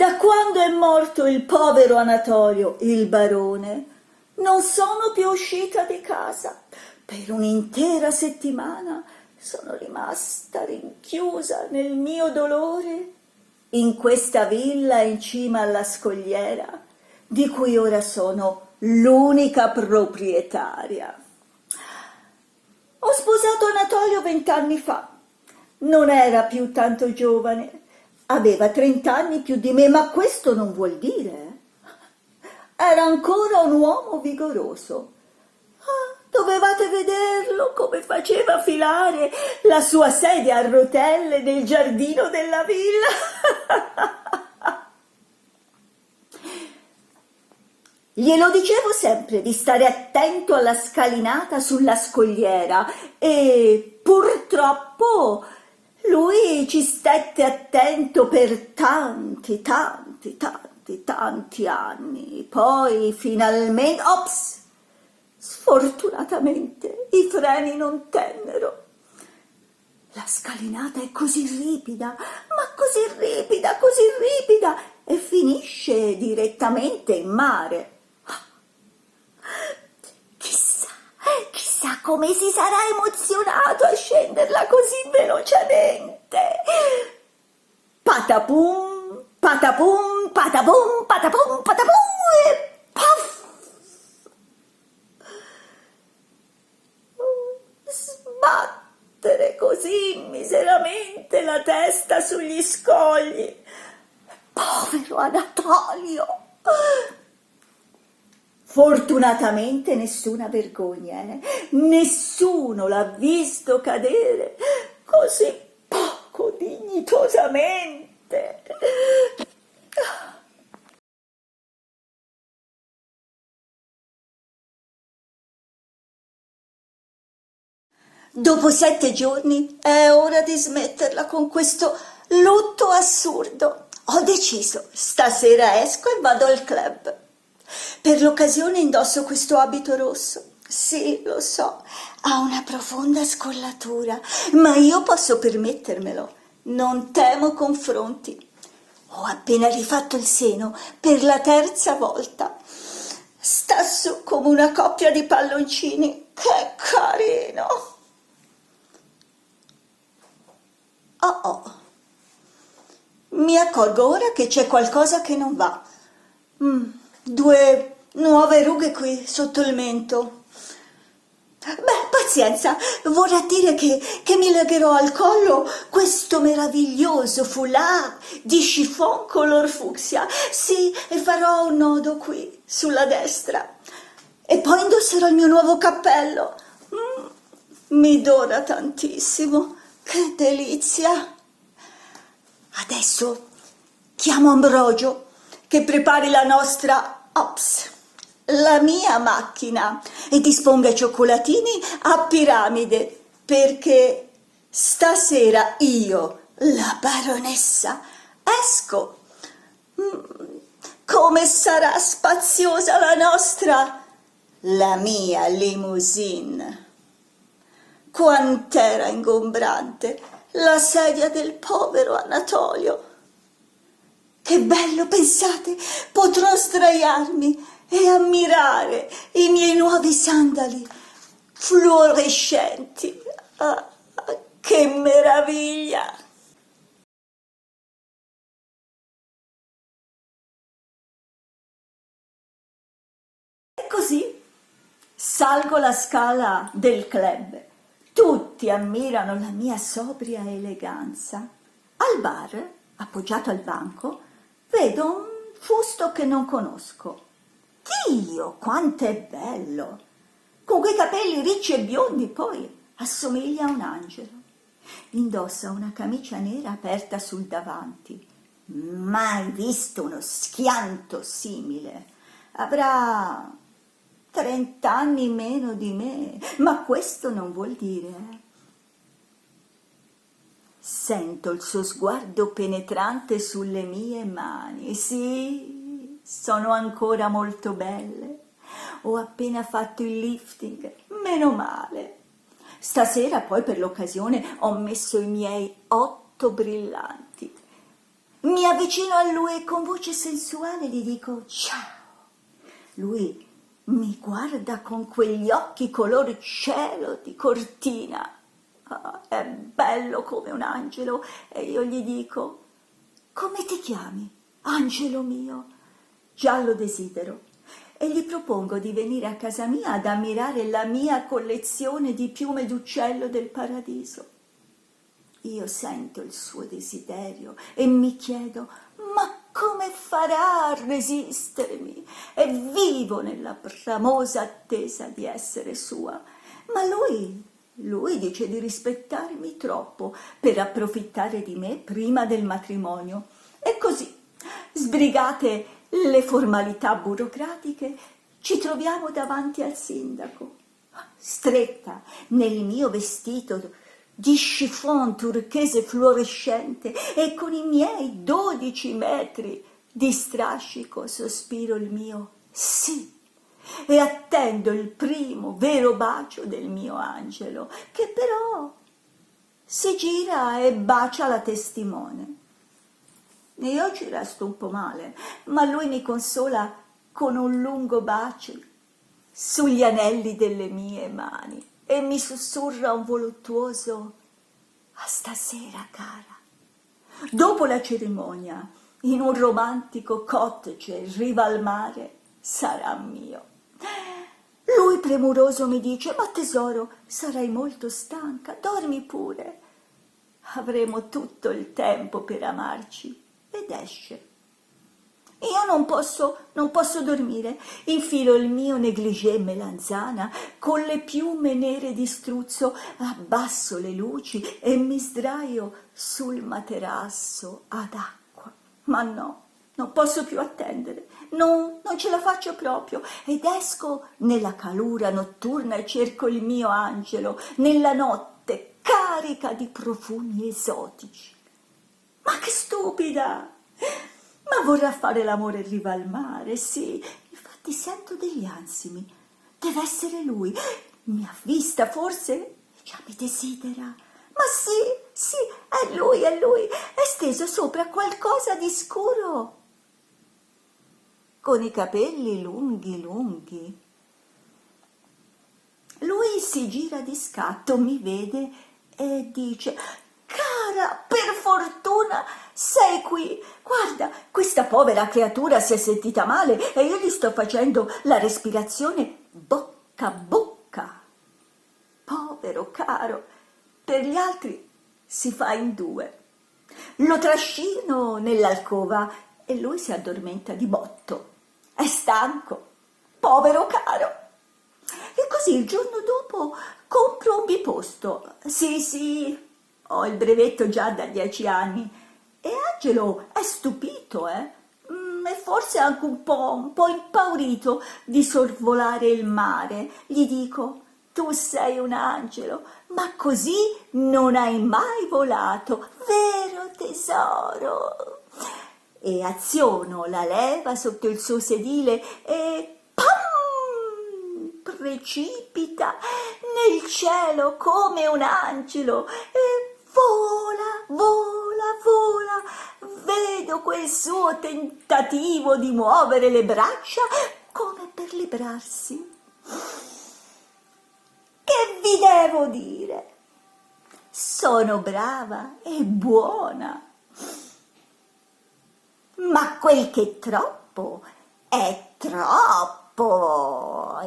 Da quando è morto il povero Anatolio, il barone, non sono più uscita di casa. Per un'intera settimana sono rimasta rinchiusa nel mio dolore in questa villa in cima alla scogliera, di cui ora sono l'unica proprietaria. Ho sposato Anatolio 20 anni fa. Non era più tanto giovane, aveva 30 anni più di me, ma questo non vuol dire. Era ancora un uomo vigoroso. Dovevate vederlo come faceva filare la sua sedia a rotelle nel giardino della villa. Glielo dicevo sempre di stare attento alla scalinata sulla scogliera e purtroppo lui ci stette attento per tanti anni. Poi finalmente, ops! Sfortunatamente i freni non tennero. La scalinata è così ripida, ma così ripida, e finisce direttamente in mare. Chissà come si sarà emozionato a scenderla così velocemente. Patapum, patapum, patapum, patapum, patapum, e puff! Sbattere così miseramente la testa sugli scogli. Povero Anatolio! Fortunatamente nessuna vergogna, Nessuno l'ha visto cadere così poco dignitosamente. Dopo 7 giorni è ora di smetterla con questo lutto assurdo. Ho deciso, stasera esco e vado al club. Per l'occasione indosso questo abito rosso. Sì, lo so, ha una profonda scollatura, ma io posso permettermelo. Non temo confronti. Ho appena rifatto il seno per la 3ª volta. Sta su come una coppia di palloncini. Che carino! Oh. Mi accorgo ora che c'è qualcosa che non va. 2 nuove rughe qui sotto il mento. Beh, pazienza, vorrà dire che mi legherò al collo questo meraviglioso foulard di chiffon color fucsia. Sì, e farò un nodo qui, sulla destra. E poi indosserò il mio nuovo cappello. Mi dona tantissimo. Che delizia! Adesso chiamo Ambrogio che prepari la nostra, la mia macchina, e disponga i cioccolatini a piramide, perché stasera io, la baronessa, esco. Come sarà spaziosa la mia limousine. Quant'era ingombrante la sedia del povero Anatolio. Che bello, pensate, potrò sdraiarmi e ammirare i miei nuovi sandali fluorescenti. Che meraviglia! E così salgo la scala del club. Tutti ammirano la mia sobria eleganza. Al bar, appoggiato al banco, vedo un fusto che non conosco. Dio, quanto è bello! Con quei capelli ricci e biondi, poi assomiglia a un angelo. Indossa una camicia nera aperta sul davanti. Mai visto uno schianto simile. Avrà 30 anni meno di me, ma questo non vuol dire. Sento il suo sguardo penetrante sulle mie mani. Sì, sono ancora molto belle. Ho appena fatto il lifting, meno male. Stasera poi per l'occasione ho messo i miei 8 brillanti. Mi avvicino a lui e con voce sensuale gli dico ciao. Lui mi guarda con quegli occhi color cielo di cortina. Ah, è bello come un angelo e io gli dico come ti chiami, angelo mio? Già lo desidero e gli propongo di venire a casa mia ad ammirare la mia collezione di piume d'uccello del paradiso. Io sento il suo desiderio e mi chiedo, ma come farà a resistermi? E vivo nella bramosa attesa di essere sua. Ma lui dice di rispettarmi troppo per approfittare di me prima del matrimonio. E così, sbrigate le formalità burocratiche, ci troviamo davanti al sindaco, stretta nel mio vestito di chiffon turchese fluorescente e con i miei 12 metri di strascico sospiro il mio sì e attendo il primo vero bacio del mio angelo, che però si gira e bacia la testimone. Io ci resto un po' male, ma lui mi consola con un lungo bacio sugli anelli delle mie mani e mi sussurra un voluttuoso a stasera, cara. Dopo la cerimonia, in un romantico cottage in riva al mare, sarà mio. Lui premuroso mi dice, ma tesoro, sarai molto stanca, dormi pure. Avremo tutto il tempo per amarci. Ed esce. Io non posso dormire, infilo il mio negligé melanzana con le piume nere di struzzo, abbasso le luci e mi sdraio sul materasso ad acqua. Ma no, non posso più attendere, non ce la faccio proprio ed esco nella calura notturna e cerco il mio angelo nella notte carica di profumi esotici. Ma che stupida! Ma vorrà fare l'amore in riva al mare, sì, infatti sento degli ansimi. Deve essere lui. Mi ha vista, forse? Già mi desidera. Ma sì, è lui, è steso sopra qualcosa di scuro, con i capelli lunghi, lunghi. Lui si gira di scatto, mi vede e dice: cara, per fortuna sei qui. Guarda, questa povera creatura si è sentita male e io gli sto facendo la respirazione bocca a bocca. Povero caro, per gli altri si fa in due. Lo trascino nell'alcova e lui si addormenta di botto. È stanco, povero caro. E così il giorno dopo compro un biposto. Sì, ho il brevetto già da 10 anni. E Angelo è stupito, e forse anche un po' impaurito di sorvolare il mare. Gli dico, tu sei un angelo, ma così non hai mai volato, vero tesoro? E aziono la leva sotto il suo sedile e precipita nel cielo come un angelo e vola. Vedo quel suo tentativo di muovere le braccia come per librarsi. Che vi devo dire? Sono brava e buona, ma quel che è troppo è troppo.